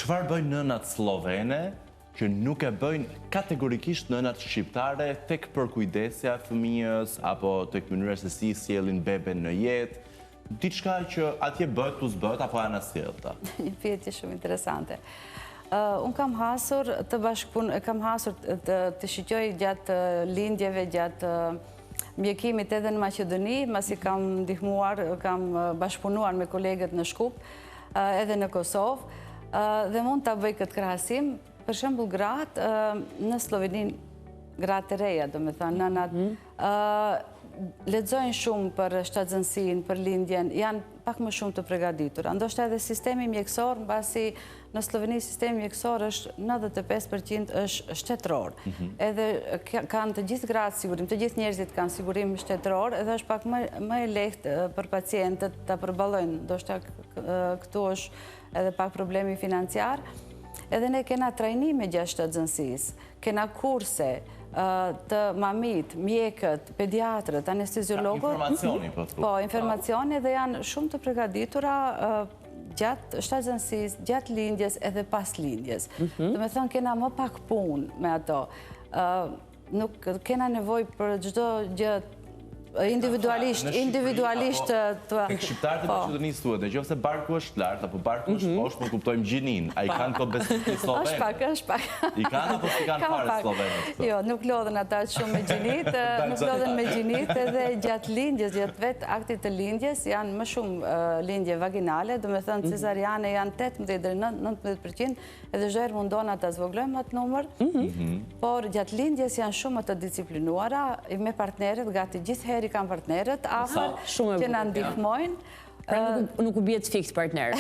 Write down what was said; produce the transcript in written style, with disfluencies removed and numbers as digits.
Çfarë bëjnë nënat slovene që nuk e bëjnë kategorikisht nënat shqiptare tek përkujdesja fëmijës apo tek mënyra se si sjellin beben në jetë? Diçka që atje bëhet, tu s'bëhet apo janë asjellta? Një pyetje shumë interesante. Unë kam hasur të shiqoj gjatë lindjeve, gjatë mjekimit edhe në Maqedoni, masi kam ndihmuar, kam bashkëpunuar me kolegët në Shkup, edhe në Kosovë, dhe mund të bëj këtë krahasim. Për shembull, gratë në Sloveninë, gratë e reja, do me thënë, nënat, lexojnë shumë për shtatzënsinë, për lindjen, janë pak më shumë të përgatitura. Ndoshta edhe sistemi mjekësor, mbasi në Sloveni sistemi mjekësor është 95% është shtetëror. Edhe kanë të gjithë gratë sigurim, të gjithë njerëzit kanë sigurim shtetëror, edhe është pak më e lehtë për pacientët të përballojnë. Ndoshta këtu është edhe pak problemi financiar. Edhe ne kena trajnime gjatë shtatzënsisë, kena kurse të mamit, mjekët, pediatrët, anesteziologët. Informacioni, po të Po, informacioni dhe janë shumë të përgatitura gjatë shtatzënsisë, gjatë lindjes edhe pas lindjes. Do me thënë, kena më pak punë me ato. Nuk kena nevojë për çdo gjë individualisht tek shqiptarët e Maqedonisë thuhet, nëse barku është lart apo barku është poshtë, më kuptojmë gjinin. Ai kanë këto besimit slovenë? Është pak. I kanë apo si kanë fare slovenët? Jo, nuk lodhen ata shumë me gjinit, nuk lodhen me gjinit, edhe gjatë lindjes, gjatë vetë aktit të lindjes, janë më shumë lindje vaginale, do me thënë cesariane janë 18-19%, edhe çdo herë mundon ata zvoglojmë atë numër, por gjatë lindjes janë shumë të disiplinuara, me partnerët, gati gjithë i kanë partnerët, afër që na ndihmojnë. Pra nuk u bie të fiks partnerët.